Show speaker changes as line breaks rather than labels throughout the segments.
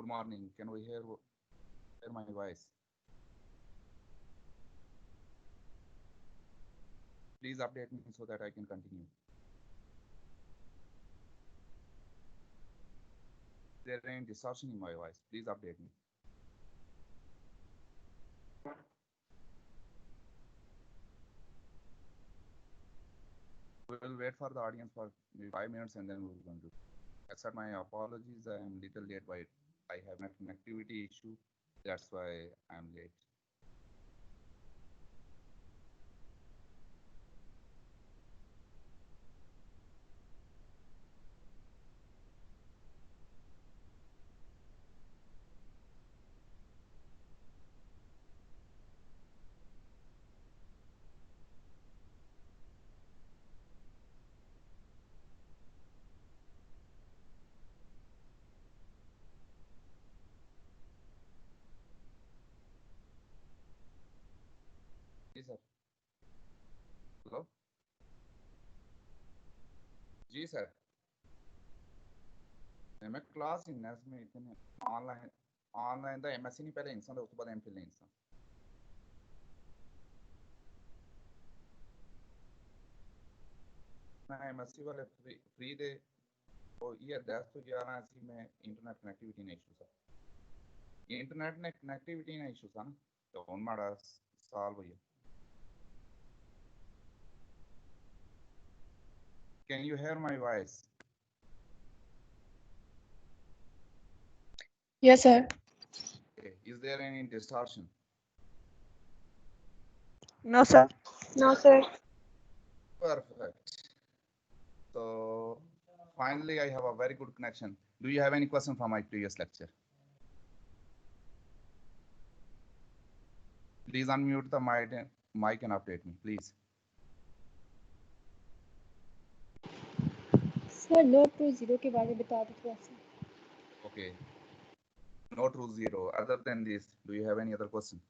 Good morning. Can we hear my voice? Please update me so that I can continue. Is there any distortion in my voice? Please update me. We will wait for the audience for maybe 5 minutes and then we will continue. Accept my apologies. I am little late by I have a connectivity issue. That's why I'm late. Yes, sir. Hello? Ji sir मैं class in में इतने online दा MSc नहीं पहले इंसान उसके बाद MPhil नहीं इंसान मैं एमएससी वाले फ्री दे तो ये 10 to 11 ऐसी में इंटरनेट कनेक्टिविटी नहीं इशू सर इंटरनेट ने कनेक्टिविटी नहीं इशू था ना तो उन माड़ा साल भैया Can you hear my voice?
Yes, sir.
Okay. Is there any distortion?
No, sir.
No, sir.
Perfect. So finally, I have a very good connection. Do you have any question from my previous lecture? Please unmute the mic and update me, please.
Sir note two zero के बारे में बता दो थोड़ा सा.
Okay. No true zero. Other than this, do you have any other question?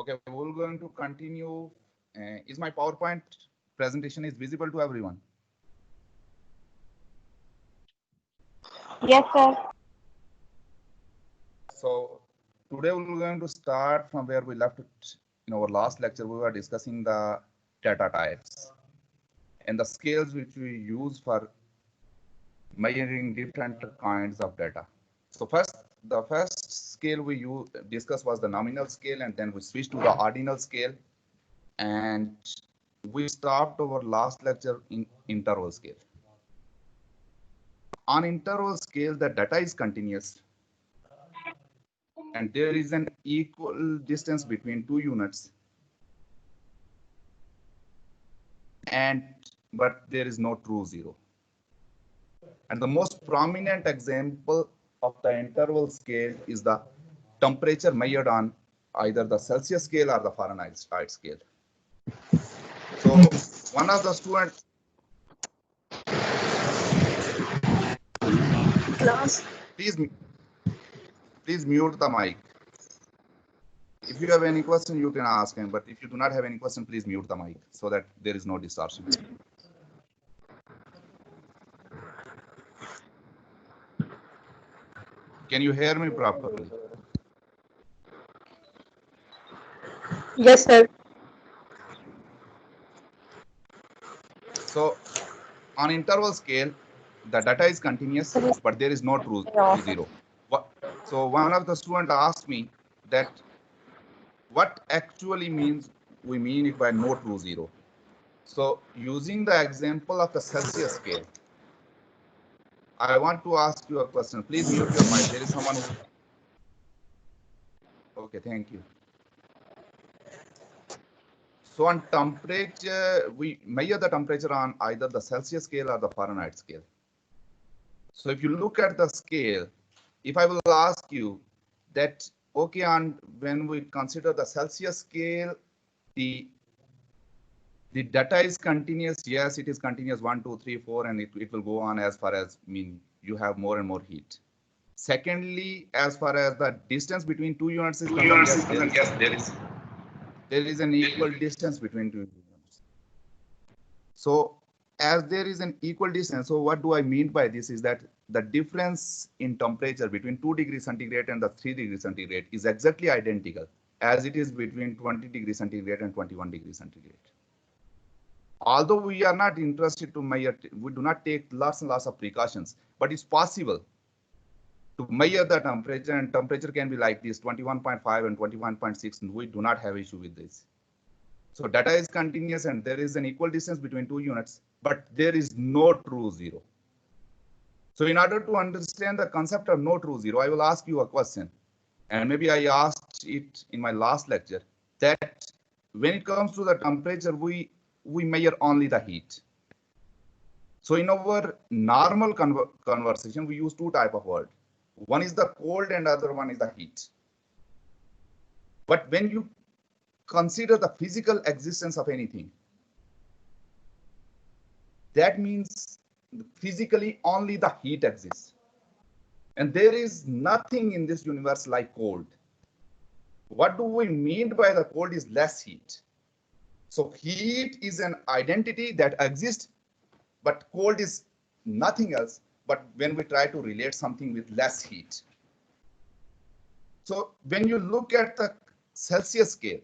Okay, we're going to continue. Is my PowerPoint presentation is visible to everyone?
Yes, sir.
So today we're going to start from where we left it in our last lecture. We were discussing the data types and the scales which we use for measuring different kinds of data. So the first scale we discussed was the nominal scale, and then we switched to the ordinal scale, and we stopped our last lecture in interval scale. On interval scale, the data is continuous, and there is an equal distance between two units, but there is no true zero. And the most prominent example of the interval scale is the temperature measured on either the Celsius scale or the Fahrenheit scale. So one of the students.
Class.
Please mute the mic. If you have any question, you can ask him, but if you do not have any question, please mute the mic so that there is no distortion. Can you hear me properly?
Yes, sir.
So on interval scale, the data is continuous, but there is no true zero. So one of the students asked me that what actually means we mean it by no true zero. So using the example of the Celsius scale, I want to ask you a question. Please mute your mic. There is someone who... Okay, thank you. So on temperature, we measure the temperature on either the Celsius scale or the Fahrenheit scale. So if you look at the scale, if I will ask you that, okay, when we consider the Celsius scale, the data is continuous. Yes, it is continuous 1, 2, 3, 4, and it will go on as far as you have more and more heat. Secondly, as far as the distance between two units is concerned, there is an equal distance between two units. So as there is an equal distance, so what do I mean by this is that the difference in temperature between 2 degrees centigrade and the 3 degrees centigrade is exactly identical as it is between 20 degrees centigrade and 21 degrees centigrade. Although we are not interested to measure, we do not take lots and lots of precautions, but it's possible to measure the temperature, and temperature can be like this, 21.5 and 21.6, and we do not have issue with this. So data is continuous and there is an equal distance between two units, but there is no true zero. So in order to understand the concept of no true zero, I will ask you a question. And maybe I asked it in my last lecture, that when it comes to the temperature, we measure only the heat. So in our normal conversation, we use two types of words. One is the cold and other one is the heat. But when you consider the physical existence of anything, that means physically only the heat exists. And there is nothing in this universe like cold. What do we mean by the cold is less heat. So heat is an identity that exists, but cold is nothing else but when we try to relate something with less heat. So when you look at the Celsius scale,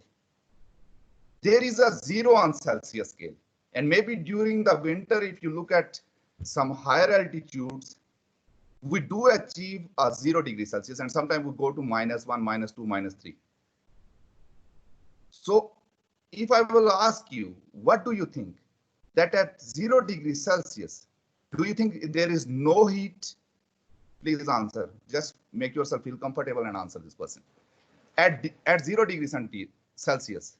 there is a zero on Celsius scale. And maybe during the winter, if you look at some higher altitudes, we do achieve a 0 degree Celsius, and sometimes we go to -1, -2, -3. So if I will ask you, what do you think? That at 0 degrees Celsius, do you think there is no heat? Please answer. Just make yourself feel comfortable and answer this question. At 0 degrees Celsius,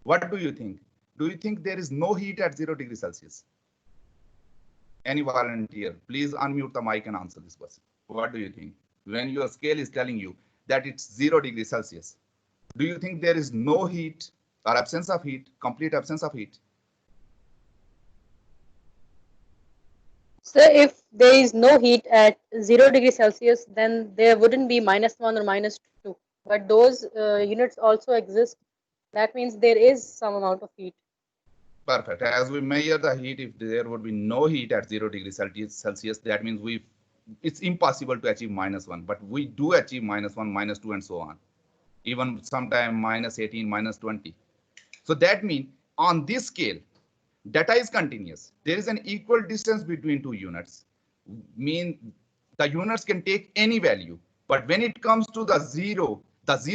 what do you think? Do you think there is no heat at 0 degrees Celsius? Any volunteer, please unmute the mic and answer this question. What do you think? When your scale is telling you that it's 0 degrees Celsius, do you think there is no heat or absence of heat, complete absence of heat?
So if there is no heat at 0 degrees Celsius, then there wouldn't be -1 or -2. But those units also exist. That means there is some amount of heat.
Perfect. As we measure the heat, if there would be no heat at 0 degrees Celsius, that means it's impossible to achieve -1, but we do achieve -1, -2, and so on. Even sometime -18, -20. So that means on this scale, data is continuous. There is an equal distance between two units. Mean the units can take any value, but when it comes to the zero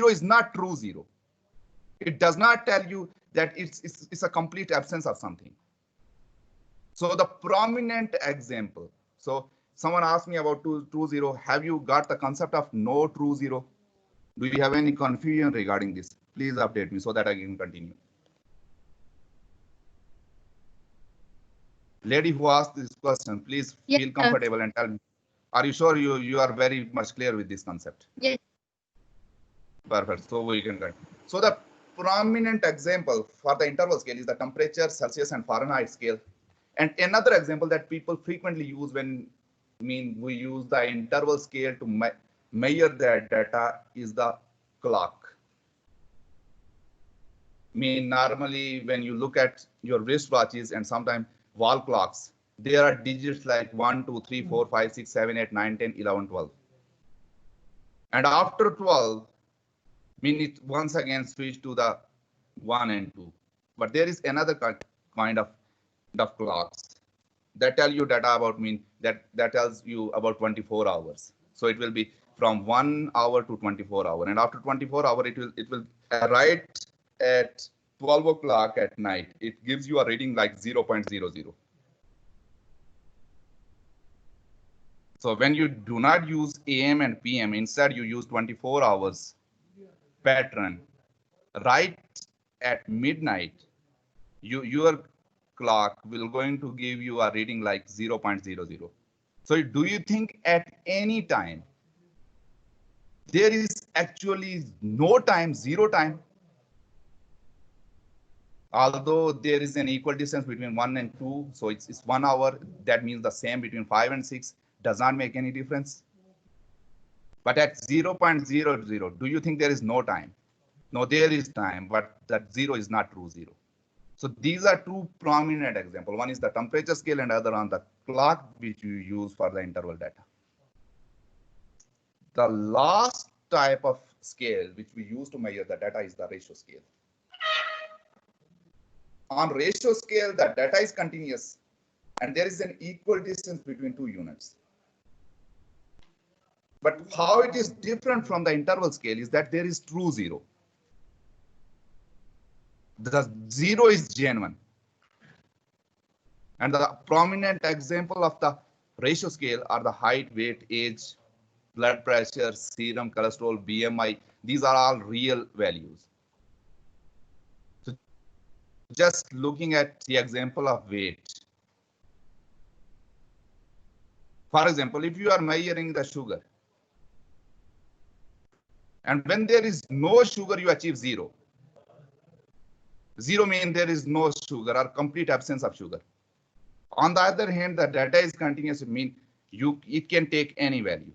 is not true zero. It does not tell you that it's a complete absence of something. So the prominent example. So someone asked me about true zero. Have you got the concept of no true zero? Do you have any confusion regarding this? Please update me so that I can continue. Lady who asked this question, please feel comfortable and tell me. Are you sure you are very much clear with this concept?
Yes.
Perfect. So we can continue. So the prominent example for the interval scale is the temperature, Celsius and Fahrenheit scale. And another example that people frequently use when we use the interval scale to measure that data is the clock. Normally when you look at your wristwatches and sometimes wall clocks, there are digits like 1, 2, 3, 4, 5, 6, 7, 8, 9, 10, 11, 12. And after 12, it once again switch to the 1 and 2. But there is another kind of clocks that tell you data about that tells you about 24 hours. So it will be from 1 hour to 24 hours. And after 24 hours, it will right at 12 o'clock at night. It gives you a reading like 0.00. So when you do not use AM and PM, instead you use 24 hours pattern, right at midnight, your clock will going to give you a reading like 0.00. So do you think at any time there is actually no time, zero time? Although there is an equal distance between 1 and 2, so it's 1 hour. That means the same between 5 and 6 does not make any difference. But at 0.00, do you think there is no time? No, there is time, but that 0 is not true 0. So these are two prominent examples. One is the temperature scale and other on the clock, which you use for the interval data. The last type of scale which we use to measure the data is the ratio scale. On ratio scale, the data is continuous and there is an equal distance between two units. But how it is different from the interval scale is that there is true zero. The zero is genuine. And the prominent example of the ratio scale are the height, weight, age, blood pressure, serum cholesterol, BMI. These are all real values. So just looking at the example of weight. For example, if you are measuring the sugar, and when there is no sugar, you achieve zero. Zero means there is no sugar or complete absence of sugar. On the other hand, the data is continuous, mean it can take any value.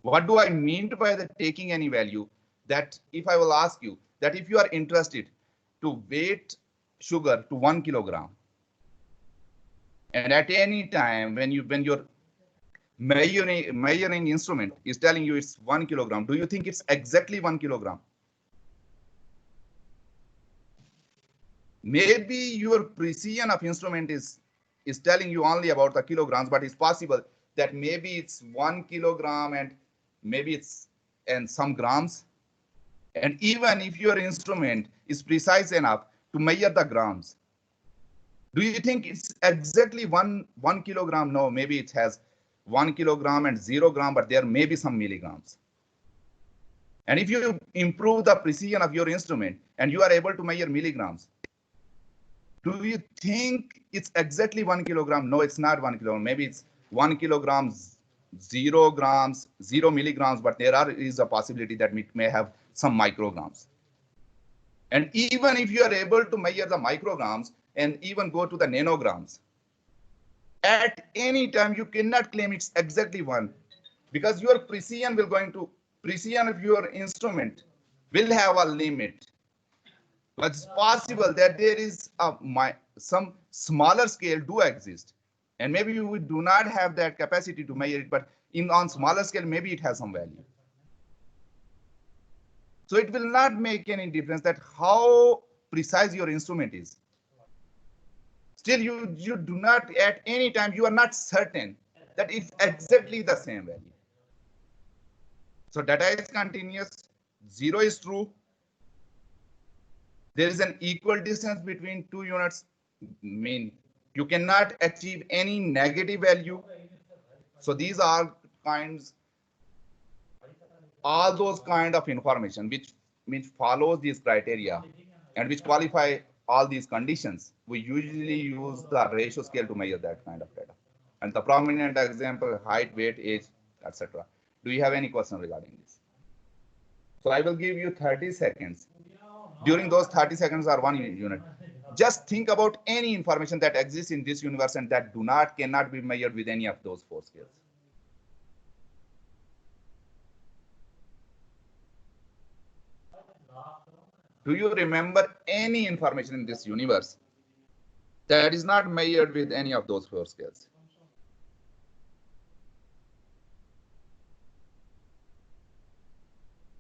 What do I mean by the taking any value? That if I will ask you that if you are interested to weight sugar to 1 kilogram, and at any time when your measuring instrument is telling you it's 1 kilogram, do you think it's exactly 1 kilogram? Maybe your precision of instrument is telling you only about the kilograms, but it's possible that maybe it's 1 kilogram and maybe it's and some grams. And even if your instrument is precise enough to measure the grams, do you think it's exactly one kilogram? No, maybe it has 1 kilogram and 0 gram, but there may be some milligrams. And if you improve the precision of your instrument and you are able to measure milligrams, do you think it's exactly 1 kilogram? No, it's not 1 kilogram. Maybe it's 1 kilogram, 0 grams, 0 milligrams, but there is a possibility that it may have some micrograms. And even if you are able to measure the micrograms and even go to the nanograms, at any time you cannot claim it's exactly 1, because your precision of your instrument will have a limit. But it's possible that there is some smaller scale do exist, and maybe we do not have that capacity to measure it, but on smaller scale, maybe it has some value. So it will not make any difference that how precise your instrument is. Still, you do not, at any time, you are not certain that it's exactly the same value. So data is continuous, zero is true. There is an equal distance between two units, mean you cannot achieve any negative value. So these are all those kind of information which follows these criteria and which qualify all these conditions. We usually use the ratio scale to measure that kind of data. And the prominent example, height, weight, age, etc. Do you have any question regarding this? So I will give you 30 seconds. During those 30 seconds or 1 unit, just think about any information that exists in this universe and that cannot be measured with any of those 4 scales. Do you remember any information in this universe that is not measured with any of those 4 scales?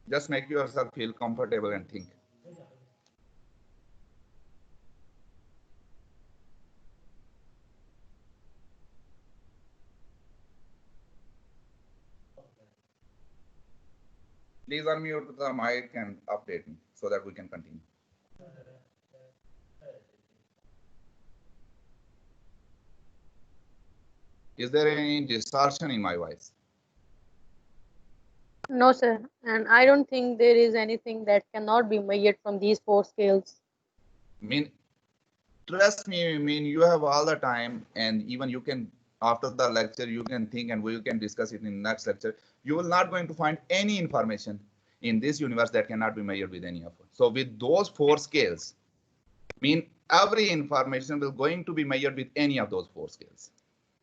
Just make yourself feel comfortable and think. Please unmute the mic and update me so that we can continue. Is there any distortion in my voice?
No, sir. And I don't think there is anything that cannot be measured from these 4 scales.
Trust me, you have all the time, and even you can, after the lecture, you can think and we can discuss it in the next lecture. You will not going to find any information in this universe that cannot be measured with any of it. So with those 4 scales, every information will going to be measured with any of those 4 scales.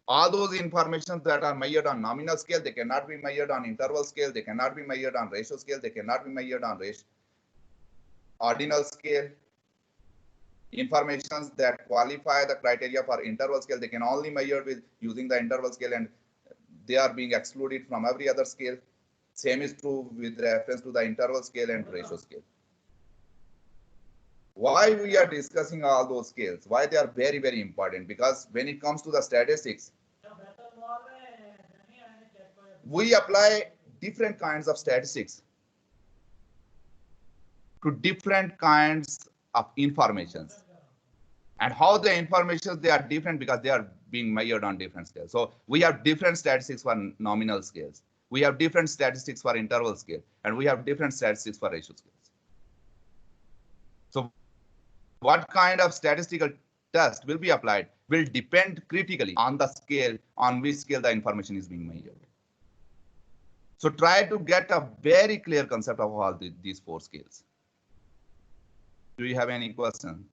All those informations that are measured on nominal scale, they cannot be measured on interval scale, they cannot be measured on ratio scale, they cannot be measured on ordinal scale. informations that qualify the criteria for interval scale, they can only measure with using the interval scale, and they are being excluded from every other scale. Same is true with reference to the interval scale and ratio scale. Why we are discussing all those scales? Why they are very, very important? Because when it comes to the statistics, we apply different kinds of statistics to different kinds of informations. And how the information, they are different because they are being measured on different scales. So we have different statistics for nominal scales. We have different statistics for interval scale, and we have different statistics for ratio scales. So what kind of statistical test will be applied will depend critically on the scale, on which scale the information is being measured. So try to get a very clear concept of all these four scales. Do you have any question?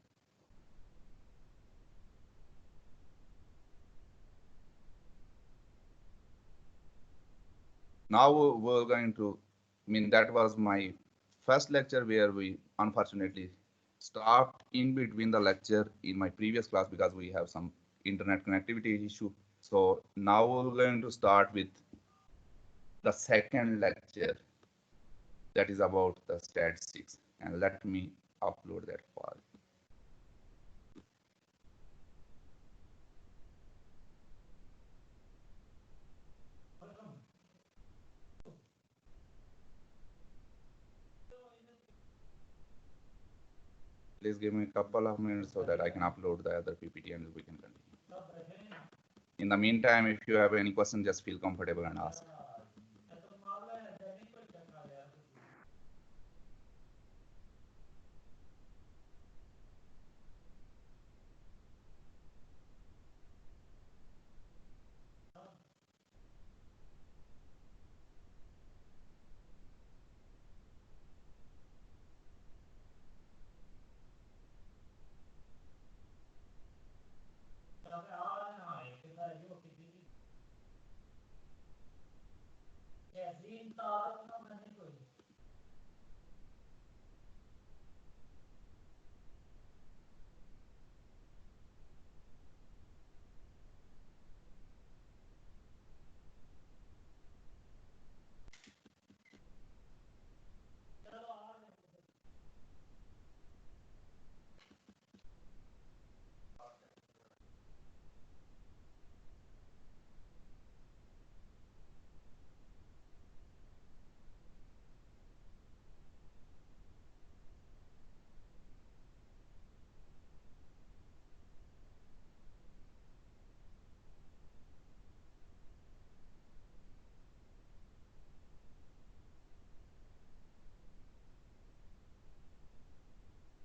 Now we're going to, that was my first lecture where we unfortunately stopped in between the lecture in my previous class because we have some internet connectivity issue. So now we're going to start with the second lecture that is about the statistics, and let me upload that file. Please give me a couple of minutes so that I can upload the other PPT and we can continue. In the meantime, if you have any questions, just feel comfortable and ask.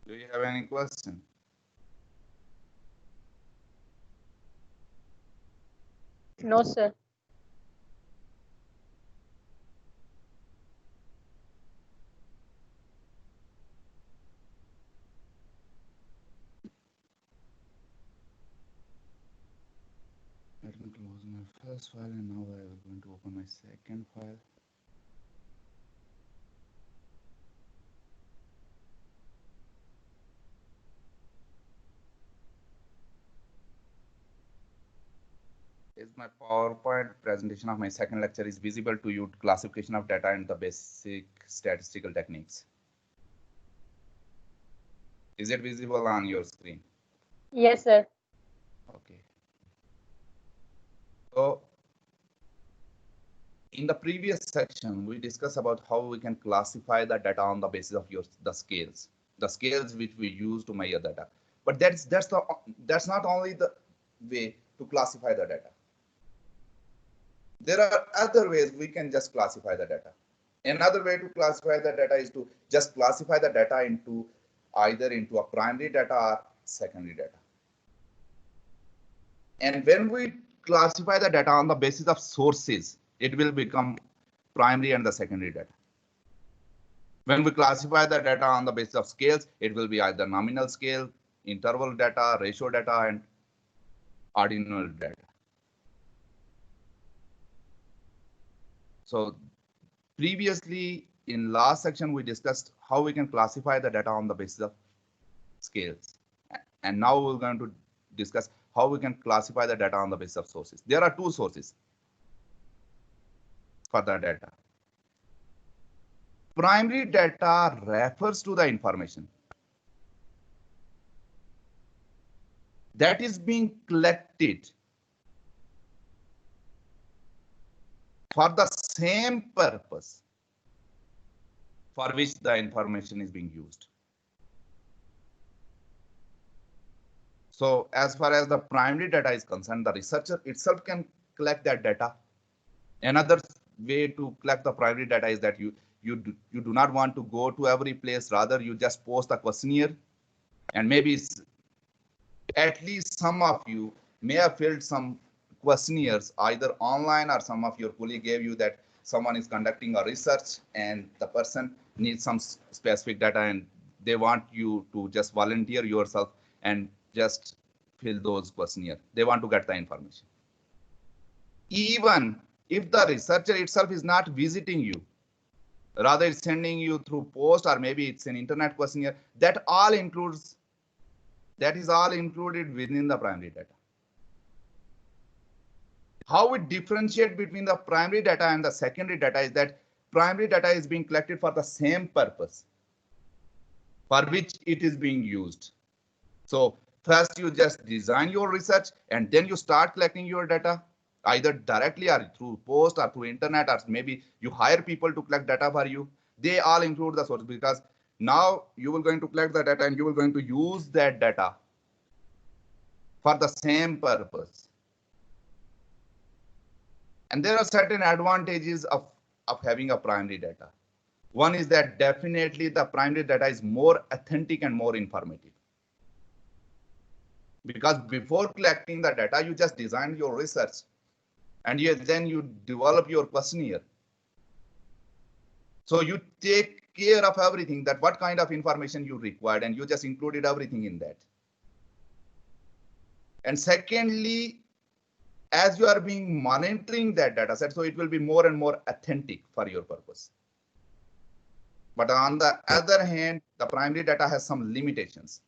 Do you have any question?
No, sir.
Let me close my first file, and now I am going to open my second file. Is my PowerPoint presentation of my second lecture is visible to you? Classification of data and the basic statistical techniques. Is it visible on your screen?
Yes, sir.
Okay. So in the previous section, we discussed about how we can classify the data on the basis of the scales which we use to measure data. But that's not only the way to classify the data. There are other ways we can just classify the data. Another way to classify the data is to just classify the data into either into a primary data or secondary data. And when we classify the data on the basis of sources, it will become primary and the secondary data. When we classify the data on the basis of scales, it will be either nominal scale, interval data, ratio data, and ordinal data. So previously in last section, we discussed how we can classify the data on the basis of scales. And now we're going to discuss how we can classify the data on the basis of sources. There are two sources for the data. Primary data refers to the information that is being collected for the same purpose for which the information is being used. So as far as the primary data is concerned, the researcher itself can collect that data. Another way to collect the primary data is that you do not want to go to every place. Rather, you just post a questionnaire, and maybe at least some of you may have filled some questionnaires either online, or some of your colleague gave you that someone is conducting a research and the person needs some specific data and they want you to just volunteer yourself and just fill those questionnaires. They want to get the information. Even if the researcher itself is not visiting you, rather it's sending you through post, or maybe it's an internet questionnaire, that is all included within the primary data. How we differentiate between the primary data and the secondary data is that primary data is being collected for the same purpose for which it is being used. So first you just design your research and then you start collecting your data either directly or through post or through internet, or maybe you hire people to collect data for you. They all include the source, because now you will going to collect the data and you will going to use that data for the same purpose. And there are certain advantages of having a primary data. One is that definitely the primary data is more authentic and more informative. Because before collecting the data, you just designed your research and then you develop your questionnaire. So you take care of everything, that what kind of information you required, and you just included everything in that. And secondly, as you are being monitoring that data set, so it will be more and more authentic for your purpose. But on the other hand, the primary data has some limitations.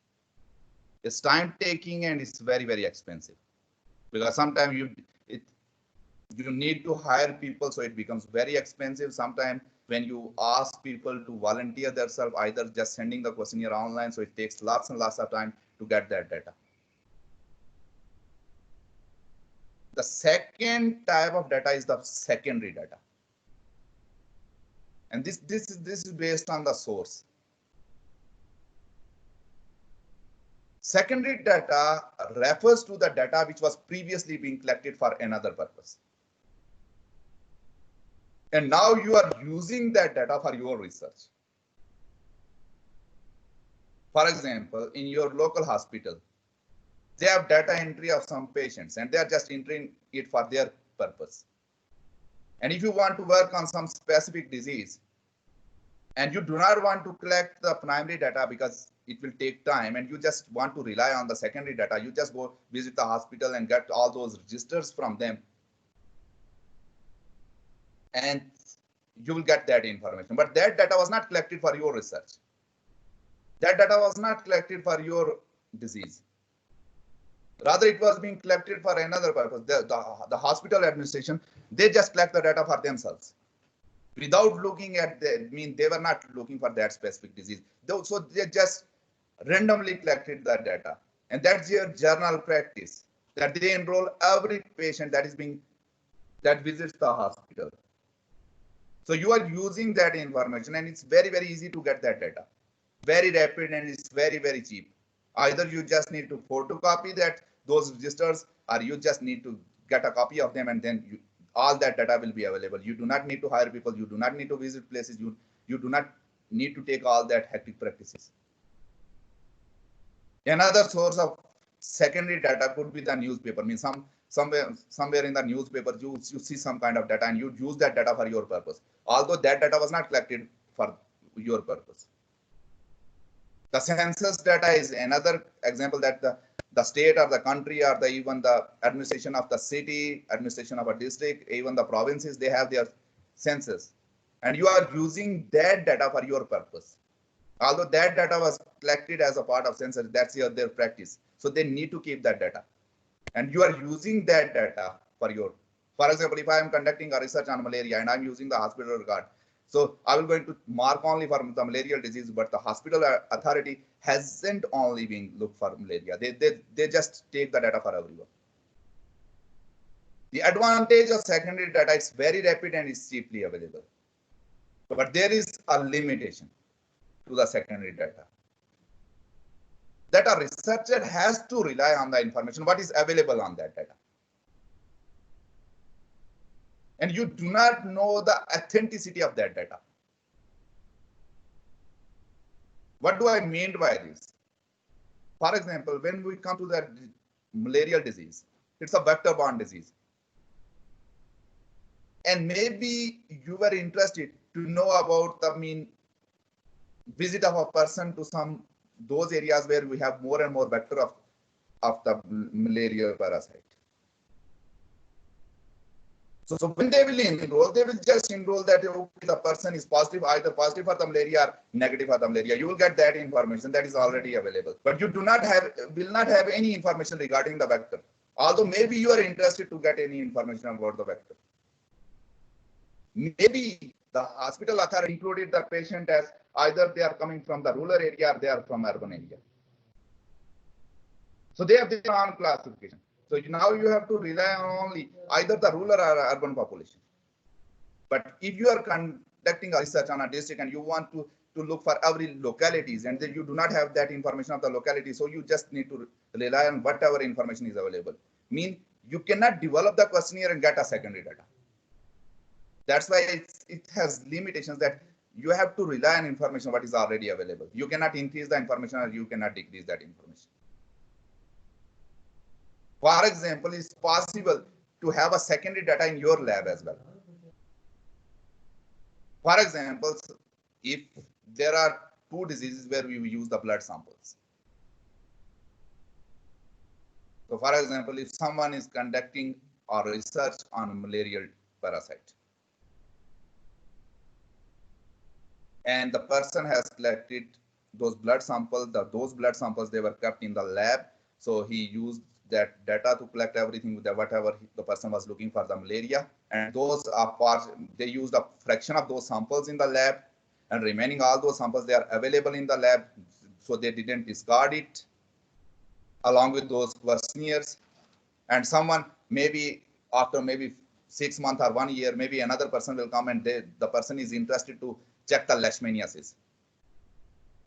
It's time taking and it's very, very expensive, because sometimes you need to hire people, so it becomes very expensive. Sometimes when you ask people to volunteer themselves, either just sending the questionnaire online, so it takes lots and lots of time to get that data. The second type of data is the secondary data. And this is based on the source. Secondary data refers to the data which was previously being collected for another purpose. And now you are using that data for your research. For example, in your local hospital, they have data entry of some patients and they are just entering it for their purpose. And if you want to work on some specific disease and you do not want to collect the primary data because it will take time, and you just want to rely on the secondary data, you just go visit the hospital and get all those registers from them, and you will get that information. But that data was not collected for your research. That data was not collected for your disease. Rather, it was being collected for another purpose. The hospital administration, they just collect the data for themselves without looking at they were not looking for that specific disease. So they just randomly collected that data. And that's your journal practice, that they enroll every patient that visits the hospital. So you are using that information, and it's very, very easy to get that data. Very rapid, and it's very, very cheap. Either you just need to photocopy those registers, or you just need to get a copy of them, and then all that data will be available. You do not need to hire people. You do not need to visit places. You do not need to take all that hectic practices. Another source of secondary data could be the newspaper. I mean, somewhere in the newspaper, you see some kind of data and you use that data for your purpose, although that data was not collected for your purpose. The census data is another example, that the state or the country or even the administration of the city, administration of a district, even the provinces, they have their census, and you are using that data for your purpose. Although that data was collected as a part of census, that's their practice. So they need to keep that data. And you are using that data for example, if I am conducting a research on malaria and I'm using the hospital record, so I will going to mark only for the malarial disease, but the hospital authority hasn't only been looked for malaria. They just take the data for everyone. The advantage of secondary data is very rapid and is cheaply available. But there is a limitation to the secondary data. That a researcher has to rely on the information, what is available on that data. And you do not know the authenticity of that data. What do I mean by this? For example, when we come to that malarial disease, it's a vector-borne disease. And maybe you were interested to know about the visit of a person to those areas where we have more and more vector of the malarial parasite. So when they will enroll, they will just enroll that the person is positive, either positive for the malaria or negative for the malaria. You will get that information that is already available. But you will not have any information regarding the vector. Although maybe you are interested to get any information about the vector. Maybe the hospital authority included the patient as either they are coming from the rural area or they are from urban area. So they have their own classification. So now you have to rely on only either the rural or urban population. But if you are conducting a research on a district and you want to look for every localities and then you do not have that information of the locality, so you just need to rely on whatever information is available. You cannot develop the questionnaire and get a secondary data. That's why it has limitations that you have to rely on information what is already available. You cannot increase the information or you cannot decrease that information. For example, it's possible to have a secondary data in your lab as well. For example, if there are two diseases where we use the blood samples. So for example, if someone is conducting a research on malarial parasite, and the person has collected those blood samples, those blood samples, they were kept in the lab. So he used that data to collect everything with whatever the person was looking for the malaria. And those are they used a fraction of those samples in the lab, and remaining all those samples, they are available in the lab. So they didn't discard it along with those questionnaires. And someone maybe after 6 months or 1 year, maybe another person will come and the person is interested to check the leishmaniasis.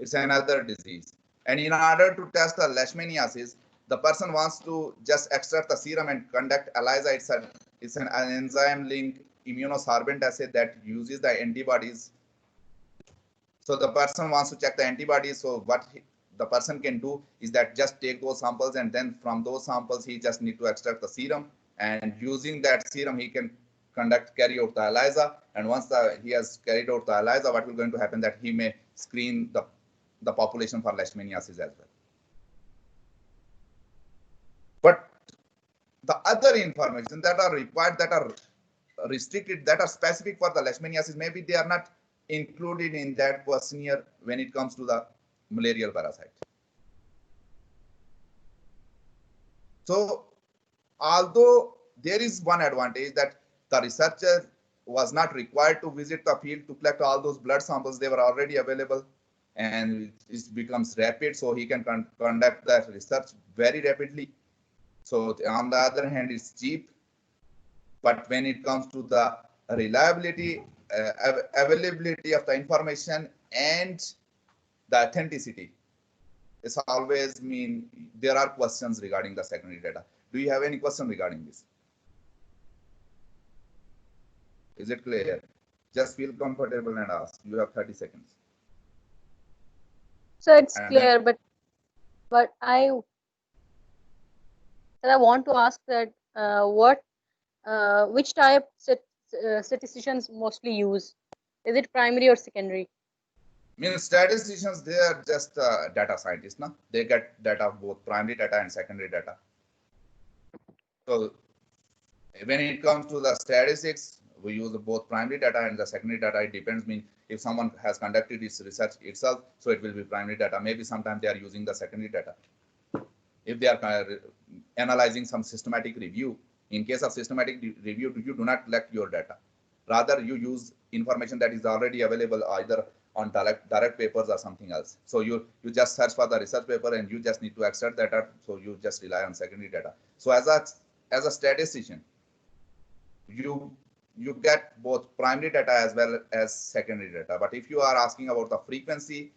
It's another disease. And in order to test the leishmaniasis, the person wants to just extract the serum and conduct ELISA. It's an enzyme-linked immunosorbent assay that uses the antibodies. So the person wants to check the antibodies. So what the person can do is that just take those samples, and then from those samples, he just need to extract the serum. And using that serum, he can carry out the ELISA. And once he has carried out the ELISA, what will going to happen that he may screen the population for leishmaniasis as well. But the other information that are required, that are restricted, that are specific for the leishmaniasis, maybe they are not included in that questionnaire when it comes to the malarial parasite. So although there is one advantage that the researcher was not required to visit the field to collect all those blood samples, they were already available, and it becomes rapid, so he can conduct that research very rapidly. So on the other hand, it's cheap. But when it comes to the reliability, availability of the information and the authenticity, it's always there are questions regarding the secondary data. Do you have any question regarding this? Is it clear? Just feel comfortable and ask. You have 30 seconds.
So it's clear, but I want to ask that which type statisticians mostly use? Is it primary or secondary?
Statisticians, they are just data scientists, no? They get data of both primary data and secondary data. So when it comes to the statistics, we use both primary data and the secondary data. It depends. If someone has conducted its research itself, so it will be primary data. Maybe sometimes they are using the secondary data. If they are analyzing some systematic review, in case of systematic review, you do not collect your data. Rather, you use information that is already available either on direct papers or something else. So you just search for the research paper and you just need to extract data. So you just rely on secondary data. So as a statistician, you get both primary data as well as secondary data. But if you are asking about the frequency,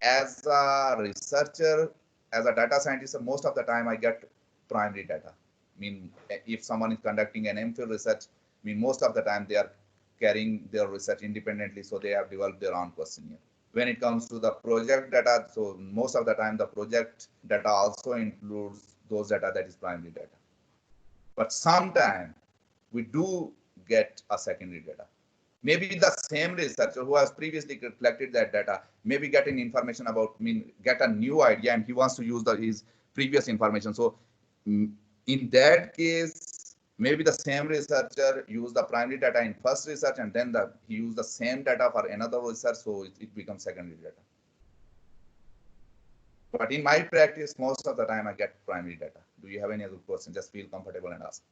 as a researcher, as a data scientist, most of the time I get primary data. I mean, if someone is conducting an MPhil research, I mean, most of the time they are carrying their research independently, so they have developed their own questionnaire. When it comes to the project data, so most of the time the project data also includes those data that is primary data. But sometimes we do get a secondary data. Maybe the same researcher who has previously collected that data, maybe getting information about, get a new idea and he wants to use his previous information. So in that case, maybe the same researcher used the primary data in first research and then he used the same data for another research, so it becomes secondary data. But in my practice, most of the time I get primary data. Do you have any other question? Just feel comfortable and ask.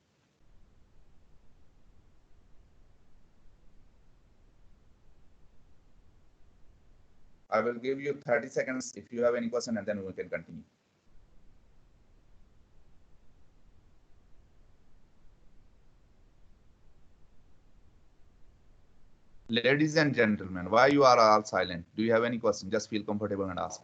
I will give you 30 seconds if you have any question, and then we can continue. Ladies and gentlemen, why you are all silent? Do you have any question? Just feel comfortable and ask.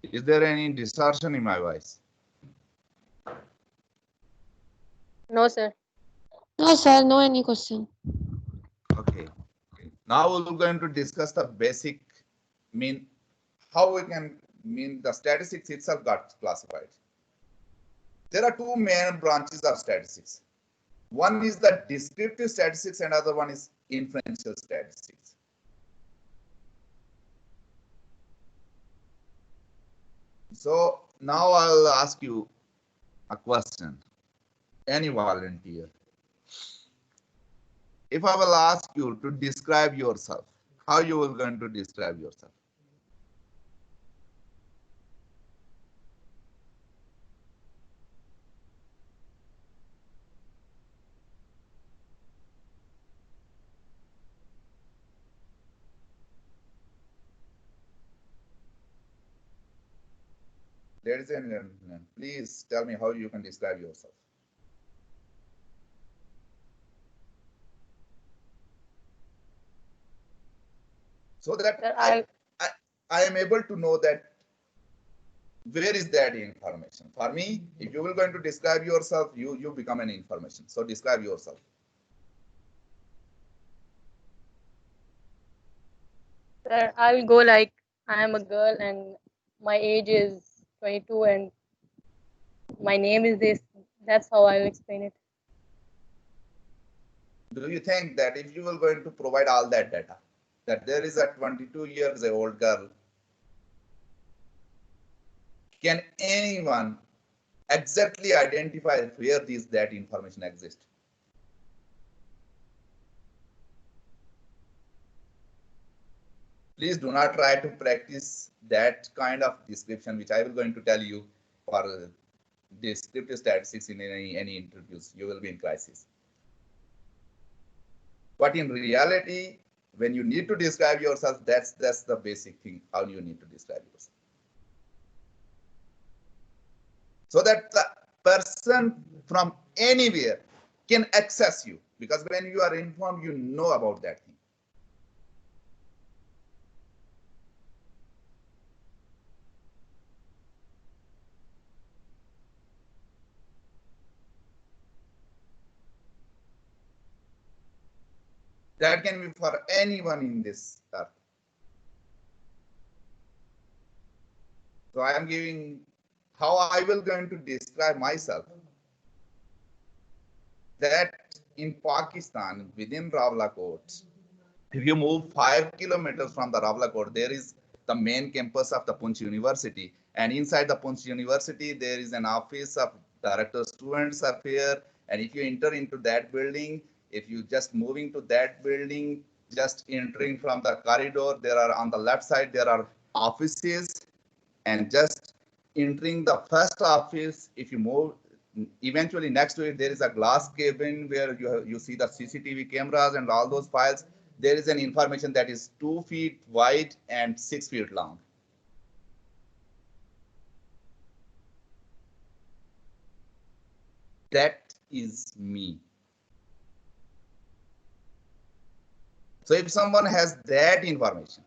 Is there any distortion in my voice?
No, sir.
No, sir, no any question.
Okay. Now we're going to discuss the basic, how we can, the statistics itself got classified. There are two main branches of statistics. One is the descriptive statistics and other one is inferential statistics. So now I'll ask you a question. Any volunteer. If I will ask you to describe yourself, how you will going to describe yourself? Ladies and gentlemen, please tell me how you can describe yourself. So that I am able to know that where is that information. For me, if you will going to describe yourself, you become an information. So describe yourself.
Sir, I will go like I am a girl and my age is 22 and my name is this. That's how I will explain it.
Do you think that if you will going to provide all that data, that there is a 22 years old girl, can anyone exactly identify where that information exists? Please do not try to practice that kind of description, which I will going to tell you for descriptive statistics in any interviews. You will be in crisis. But in reality, when you need to describe yourself, that's the basic thing, how you need to describe yourself. So that the person from anywhere can access you, because when you are informed, you know about that thing. That can be for anyone in this earth. So I am giving how I will going to describe myself. That in Pakistan, within Rawalakot, if you move 5 kilometers from the Rawalakot, there is the main campus of the Poonch University. And inside the Poonch University, there is an office of Director students are here, and if you enter into that building, if you just moving to that building, just entering from the corridor, there are on the left side, there are offices, and just entering the first office, if you move, eventually next to it, there is a glass cabin where you see the CCTV cameras and all those files. There is an information that is 2 feet wide and 6 feet long. That is me. So if someone has that information,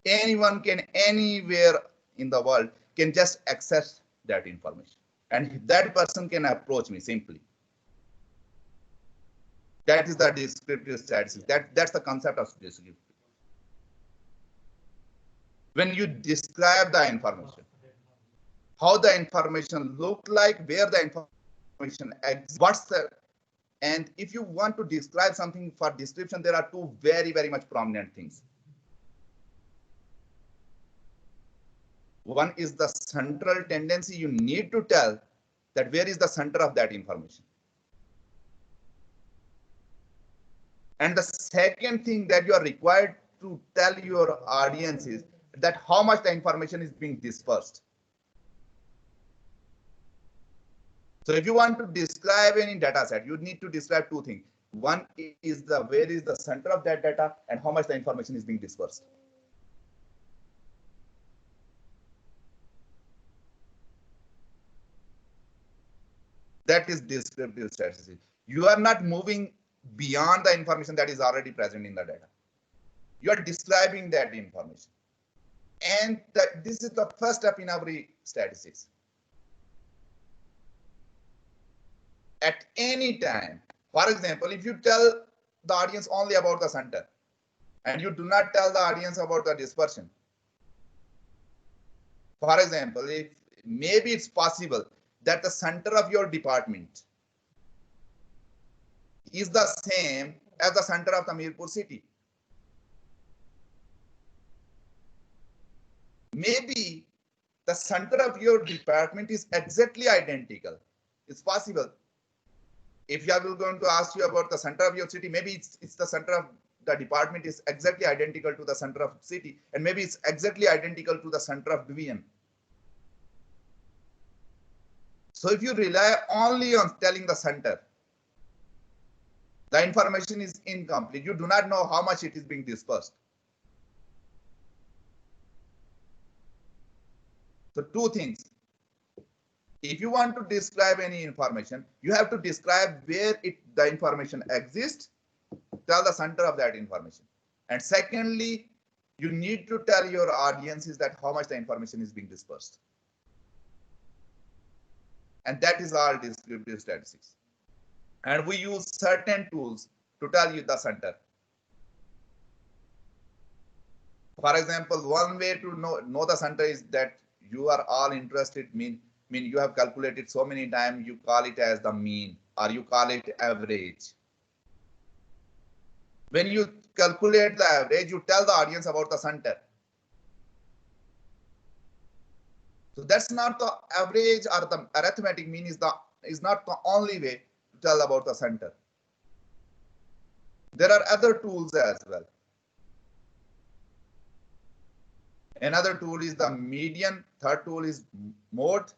anyone can anywhere in the world can just access that information. And that person can approach me simply. That is the descriptive statistics. That's the concept of descriptive. When you describe the information, how the information looked like, where the information exists, what's the, and if you want to describe something for description, there are two very, very much prominent things. One is the central tendency. You need to tell that where is the center of that information. And the second thing that you are required to tell your audience is that how much the information is being dispersed. So if you want to describe any data set, you need to describe two things. One is the where is the center of that data and how much the information is being dispersed. That is descriptive statistics. You are not moving beyond the information that is already present in the data. You are describing that information. And this is the first step in every statistics. At any time, for example, if you tell the audience only about the center and you do not tell the audience about the dispersion, for example, if maybe it's possible that the center of your department is the same as the center of the Mirpur city. Maybe the center of your department is exactly identical. It's possible. If I will going to ask you about the center of your city, maybe it's the center of the department is exactly identical to the center of city, and maybe it's exactly identical to the center of division. So if you rely only on telling the center, the information is incomplete. You do not know how much it is being dispersed. So two things. If you want to describe any information, you have to describe where the information exists, tell the center of that information. And secondly, you need to tell your audiences that how much the information is being dispersed. And that is all descriptive statistics. And we use certain tools to tell you the center. For example, one way to know the center is that you are all interested, mean you have calculated so many times, you call it as the mean or you call it average. When you calculate the average, you tell the audience about the center. So that's not the average or the arithmetic mean is not the only way to tell about the center. There are other tools as well. Another tool is the median. Third tool is mode.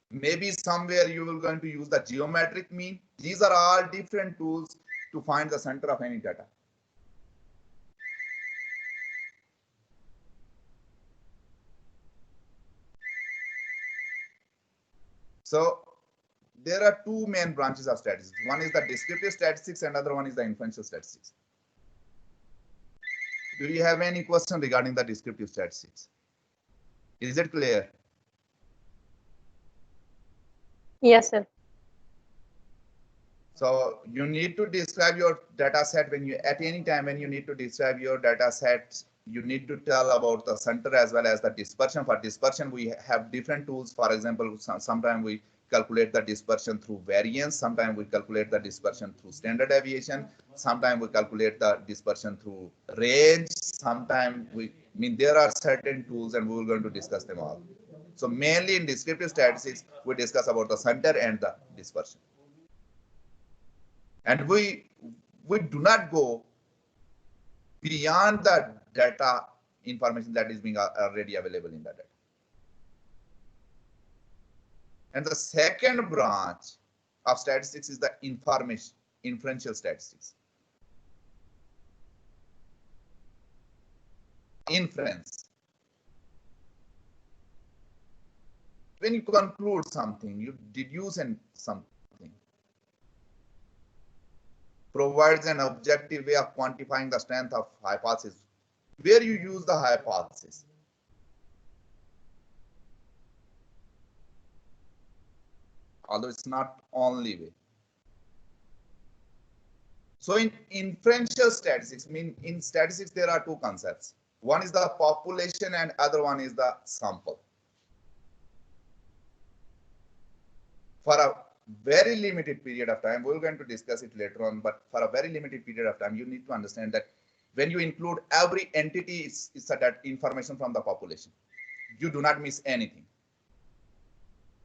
Maybe somewhere you will going to use the geometric mean. These are all different tools to find the center of any data. So there are two main branches of statistics. One is the descriptive statistics and other one is the inferential statistics. Do you have any question regarding the descriptive statistics? Is it clear?
Yes, sir.
So you need to describe your data set at any time when you need to describe your data set, you need to tell about the center as well as the dispersion. For dispersion, we have different tools. For example, sometimes we calculate the dispersion through variance. Sometimes we calculate the dispersion through standard deviation. Sometimes we calculate the dispersion through range. Sometimes there are certain tools and we are going to discuss them all. So mainly in descriptive statistics, we discuss about the center and the dispersion. And we do not go beyond the data information that is being already available in the data. And the second branch of statistics is the inferential statistics. Inference. When you conclude something, you deduce something, provides an objective way of quantifying the strength of hypothesis, where you use the hypothesis. Although it's not only way. So in inferential statistics, in statistics, there are two concepts. One is the population and other one is the sample. For a very limited period of time, we're going to discuss it later on, but for a very limited period of time, you need to understand that when you include every entity, it's that information from the population. You do not miss anything.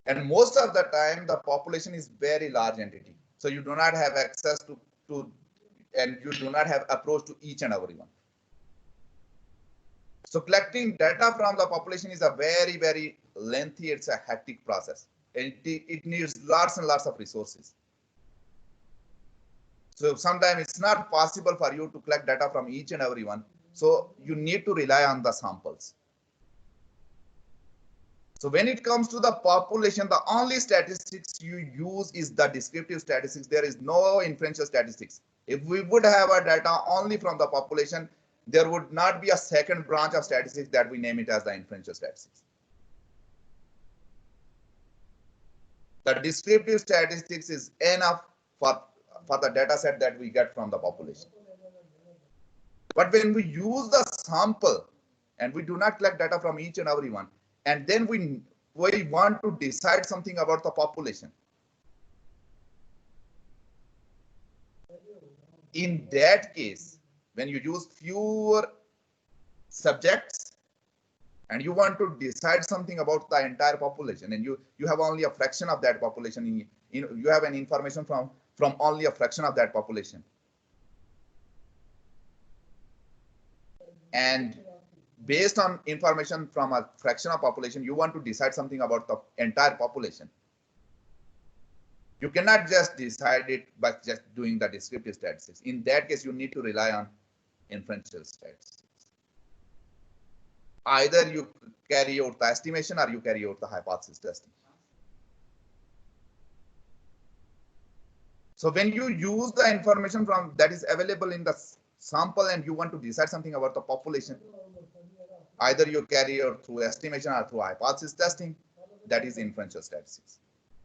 And most of the time, the population is very large entity. So you do not have access to and you do not have approach to each and every one. So collecting data from the population is a very, very lengthy, it's a hectic process. It needs lots and lots of resources. So sometimes it's not possible for you to collect data from each and every one. So you need to rely on the samples. So when it comes to the population, the only statistics you use is the descriptive statistics. There is no inferential statistics. If we would have a data only from the population, there would not be a second branch of statistics that we name it as the inferential statistics. The descriptive statistics is enough for the data set that we get from the population. But when we use the sample and we do not collect data from each and every one, and then we want to decide something about the population, in that case, when you use fewer subjects and you want to decide something about the entire population, and you have only a fraction of that population, you have an information from only a fraction of that population, and based on information from a fraction of population, you want to decide something about the entire population. You cannot just decide it by just doing the descriptive statistics. In that case, you need to rely on inferential statistics. Either you carry out the estimation or you carry out the hypothesis testing. So when you use the information from that is available in the sample and you want to decide something about the population, either you carry out through estimation or through hypothesis testing, that is inferential statistics.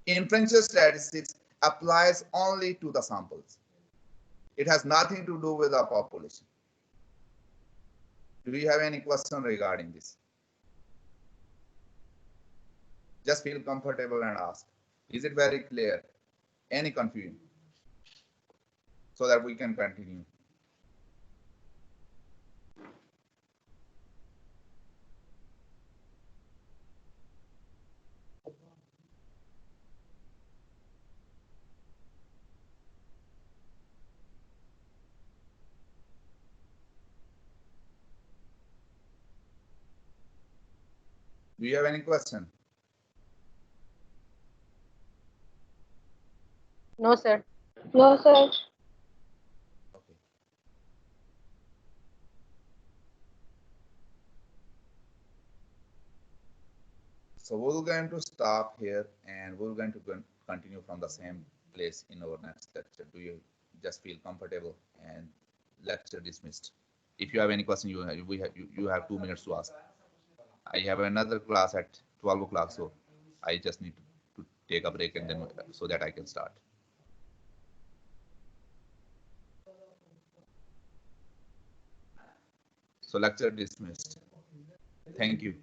Inferential statistics applies only to the samples. It has nothing to do with the population. Do you have any question regarding this? Just feel comfortable and ask. Is it very clear? Any confusion? So that we can continue. Do you have any question?
No, sir.
No, sir.
Okay. So we're going to stop here and we're going to continue from the same place in our next lecture. Do you just feel comfortable? And lecture dismissed. If you have any question, you have 2 minutes to ask. I have another class at 12 o'clock, so I just need to take a break and then so that I can start. So lecture dismissed. Thank you.